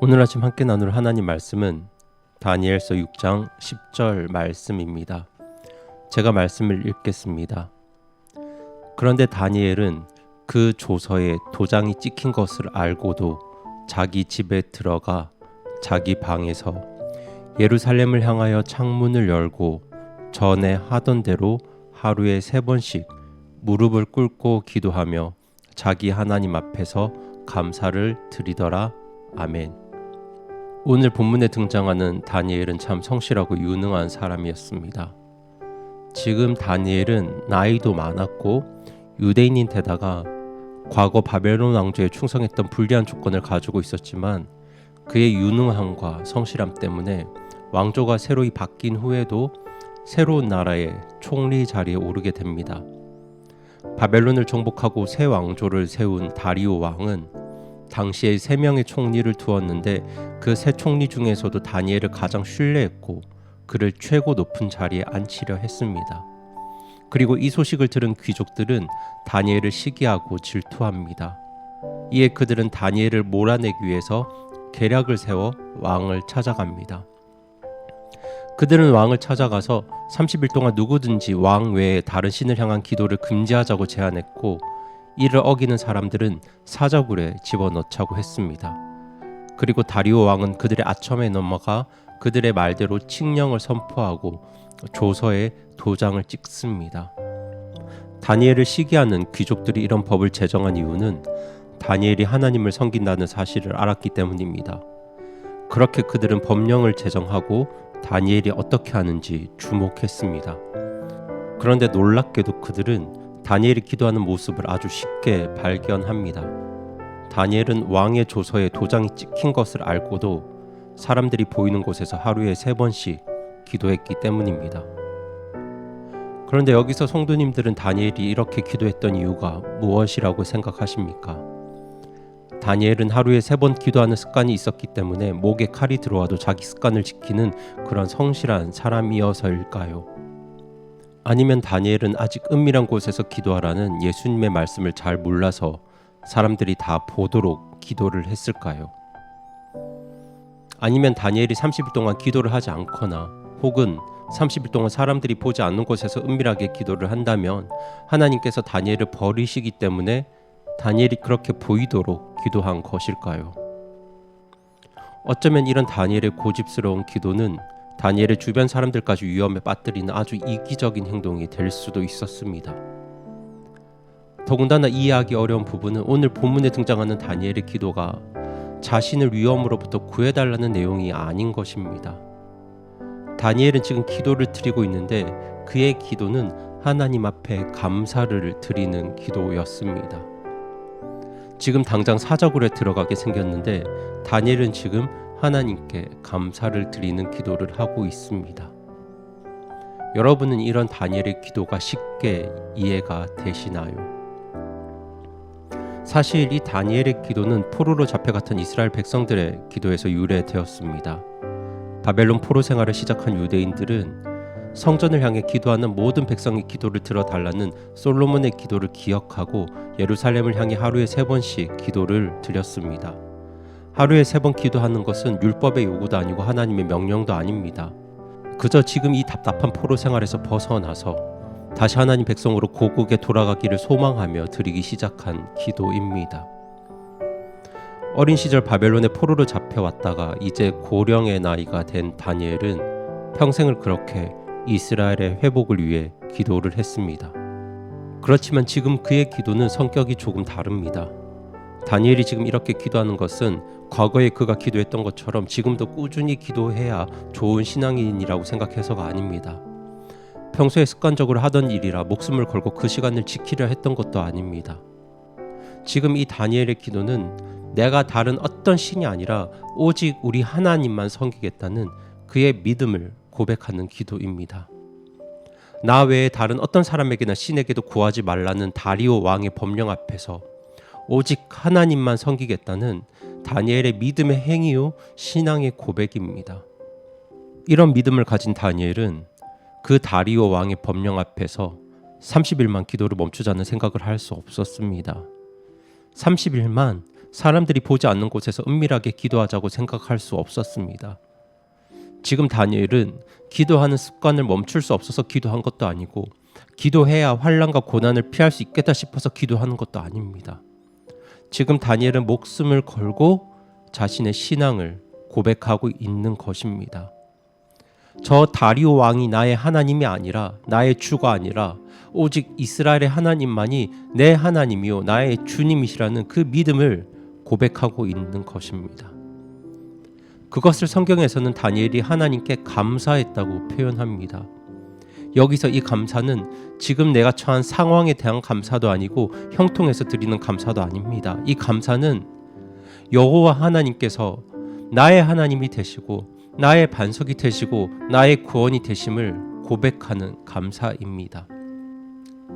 오늘 아침 함께 나눌 하나님 말씀은 다니엘서 6장 10절 말씀입니다. 제가 말씀을 읽겠습니다. 그런데 다니엘은 그 조서에 도장이 찍힌 것을 알고도 자기 집에 들어가 자기 방에서 예루살렘을 향하여 창문을 열고 전에 하던 대로 하루에 3번씩 무릎을 꿇고 기도하며 자기 하나님 앞에서 감사를 드리더라. 아멘. 오늘 본문에 등장하는 다니엘은 참 성실하고 유능한 사람이었습니다. 지금 다니엘은 나이도 많았고 유대인인데다가 과거 바벨론 왕조에 충성했던 불리한 조건을 가지고 있었지만 그의 유능함과 성실함 때문에 왕조가 새로이 바뀐 후에도 새로운 나라의 총리 자리에 오르게 됩니다. 바벨론을 정복하고 새 왕조를 세운 다리오 왕은 당시에 3명의 총리를 두었는데 그 세 총리 중에서도 다니엘을 가장 신뢰했고 그를 최고 높은 자리에 앉히려 했습니다. 그리고 이 소식을 들은 귀족들은 다니엘을 시기하고 질투합니다. 이에 그들은 다니엘을 몰아내기 위해서 계략을 세워 왕을 찾아갑니다. 그들은 왕을 찾아가서 30일 동안 누구든지 왕 외에 다른 신을 향한 기도를 금지하자고 제안했고 이를 어기는 사람들은 사자굴에 집어넣자고 했습니다. 그리고 다리오 왕은 그들의 아첨에 넘어가 그들의 말대로 칙령을 선포하고 조서에 도장을 찍습니다. 다니엘을 시기하는 귀족들이 이런 법을 제정한 이유는 다니엘이 하나님을 섬긴다는 사실을 알았기 때문입니다. 그렇게 그들은 법령을 제정하고 다니엘이 어떻게 하는지 주목했습니다. 그런데 놀랍게도 그들은 다니엘이 기도하는 모습을 아주 쉽게 발견합니다. 다니엘은 왕의 조서에 도장이 찍힌 것을 알고도 사람들이 보이는 곳에서 하루에 3번씩 기도했기 때문입니다. 그런데 여기서 성도님들은 다니엘이 이렇게 기도했던 이유가 무엇이라고 생각하십니까? 다니엘은 하루에 3번 기도하는 습관이 있었기 때문에 목에 칼이 들어와도 자기 습관을 지키는 그런 성실한 사람이어서일까요? 아니면 다니엘은 아직 은밀한 곳에서 기도하라는 예수님의 말씀을 잘 몰라서 사람들이 다 보도록 기도를 했을까요? 아니면 다니엘이 30일 동안 기도를 하지 않거나 혹은 30일 동안 사람들이 보지 않는 곳에서 은밀하게 기도를 한다면 하나님께서 다니엘을 버리시기 때문에 다니엘이 그렇게 보이도록 기도한 것일까요? 어쩌면 이런 다니엘의 고집스러운 기도는 다니엘의 주변 사람들까지 위험에 빠뜨리는 아주 이기적인 행동이 될 수도 있었습니다. 더군다나 이해하기 어려운 부분은 오늘 본문에 등장하는 다니엘의 기도가 자신을 위험으로부터 구해달라는 내용이 아닌 것입니다. 다니엘은 지금 기도를 드리고 있는데 그의 기도는 하나님 앞에 감사를 드리는 기도였습니다. 지금 당장 사자굴에 들어가게 생겼는데 다니엘은 지금 하나님께 감사를 드리는 기도를 하고 있습니다. 여러분은 이런 다니엘의 기도가 쉽게 이해가 되시나요? 사실 이 다니엘의 기도는 포로로 잡혀갔던 이스라엘 백성들의 기도에서 유래되었습니다. 바벨론 포로 생활을 시작한 유대인들은 성전을 향해 기도하는 모든 백성의 기도를 들어달라는 솔로몬의 기도를 기억하고 예루살렘을 향해 하루에 3번씩 기도를 드렸습니다. 하루에 3번 기도하는 것은 율법의 요구도 아니고 하나님의 명령도 아닙니다. 그저 지금 이 답답한 포로 생활에서 벗어나서 다시 하나님 백성으로 고국에 돌아가기를 소망하며 드리기 시작한 기도입니다. 어린 시절 바벨론의 포로로 잡혀왔다가 이제 고령의 나이가 된 다니엘은 평생을 그렇게 이스라엘의 회복을 위해 기도를 했습니다. 그렇지만 지금 그의 기도는 성격이 조금 다릅니다. 다니엘이 지금 이렇게 기도하는 것은 과거에 그가 기도했던 것처럼 지금도 꾸준히 기도해야 좋은 신앙인이라고 생각해서가 아닙니다. 평소에 습관적으로 하던 일이라 목숨을 걸고 그 시간을 지키려 했던 것도 아닙니다. 지금 이 다니엘의 기도는 내가 다른 어떤 신이 아니라 오직 우리 하나님만 섬기겠다는 그의 믿음을 고백하는 기도입니다. 나 외에 다른 어떤 사람에게나 신에게도 구하지 말라는 다리오 왕의 법령 앞에서 오직 하나님만 섬기겠다는 다니엘의 믿음의 행위요 신앙의 고백입니다. 이런 믿음을 가진 다니엘은 그 다리오 왕의 법령 앞에서 30일만 기도를 멈추자는 생각을 할 수 없었습니다. 30일만 사람들이 보지 않는 곳에서 은밀하게 기도하자고 생각할 수 없었습니다. 지금 다니엘은 기도하는 습관을 멈출 수 없어서 기도한 것도 아니고 기도해야 환난과 고난을 피할 수 있겠다 싶어서 기도하는 것도 아닙니다. 지금 다니엘은 목숨을 걸고 자신의 신앙을 고백하고 있는 것입니다. 저 다리오 왕이 나의 하나님이 아니라 나의 주가 아니라 오직 이스라엘의 하나님만이 내 하나님이요 나의 주님이시라는 그 믿음을 고백하고 있는 것입니다. 그것을 성경에서는 다니엘이 하나님께 감사했다고 표현합니다. 여기서 이 감사는 지금 내가 처한 상황에 대한 감사도 아니고 형통해서 드리는 감사도 아닙니다. 이 감사는 여호와 하나님께서 나의 하나님이 되시고 나의 반석이 되시고 나의 구원이 되심을 고백하는 감사입니다.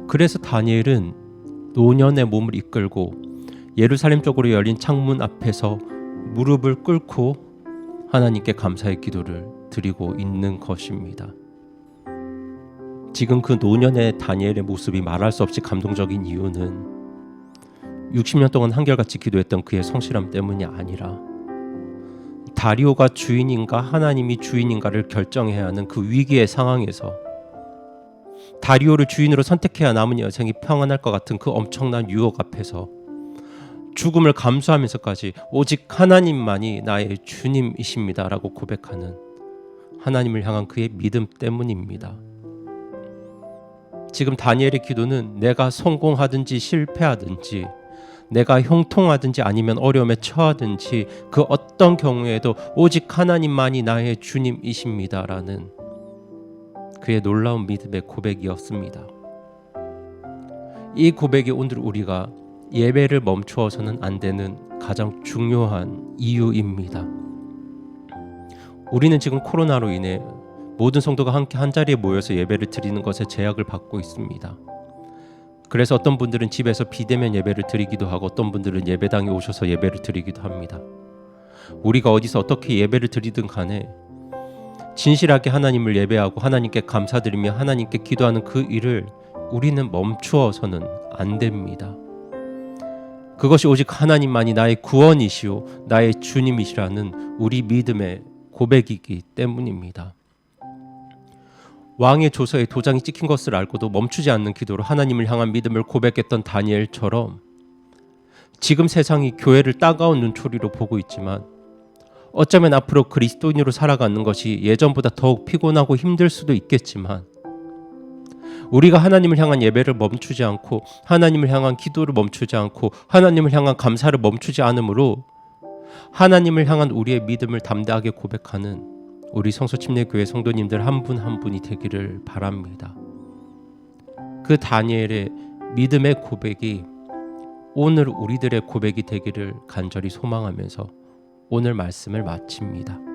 그래서 다니엘은 노년의 몸을 이끌고 예루살렘 쪽으로 열린 창문 앞에서 무릎을 꿇고 하나님께 감사의 기도를 드리고 있는 것입니다. 지금 그 노년의 다니엘의 모습이 말할 수 없이 감동적인 이유는 60년 동안 한결같이 기도했던 그의 성실함 때문이 아니라 다리오가 주인인가 하나님이 주인인가를 결정해야 하는 그 위기의 상황에서 다리오를 주인으로 선택해야 남은 여생이 평안할 것 같은 그 엄청난 유혹 앞에서 죽음을 감수하면서까지 오직 하나님만이 나의 주님이십니다 라고 고백하는 하나님을 향한 그의 믿음 때문입니다. 지금 다니엘의 기도는 내가 성공하든지 실패하든지 내가 형통하든지 아니면 어려움에 처하든지 그 어떤 경우에도 오직 하나님만이 나의 주님이십니다 라는 그의 놀라운 믿음의 고백이었습니다. 이 고백이 오늘 우리가 예배를 멈추어서는 안 되는 가장 중요한 이유입니다. 우리는 지금 코로나로 인해 모든 성도가 함께 한자리에 모여서 예배를 드리는 것에 제약을 받고 있습니다. 그래서 어떤 분들은 집에서 비대면 예배를 드리기도 하고 어떤 분들은 예배당에 오셔서 예배를 드리기도 합니다. 우리가 어디서 어떻게 예배를 드리든 간에 진실하게 하나님을 예배하고 하나님께 감사드리며 하나님께 기도하는 그 일을 우리는 멈추어서는 안 됩니다. 그것이 오직 하나님만이 나의 구원이시오 나의 주님이시라는 우리 믿음의 고백이기 때문입니다. 왕의 조서에 도장이 찍힌 것을 알고도 멈추지 않는 기도로 하나님을 향한 믿음을 고백했던 다니엘처럼 지금 세상이 교회를 따가운 눈초리로 보고 있지만 어쩌면 앞으로 그리스도인으로 살아가는 것이 예전보다 더욱 피곤하고 힘들 수도 있겠지만 우리가 하나님을 향한 예배를 멈추지 않고 하나님을 향한 기도를 멈추지 않고 하나님을 향한 감사를 멈추지 않으므로 하나님을 향한 우리의 믿음을 담대하게 고백하는 우리 성소침례교회 성도님들 한 분 한 분이 되기를 바랍니다. 그 다니엘의 믿음의 고백이 오늘 우리들의 고백이 되기를 간절히 소망하면서 오늘 말씀을 마칩니다.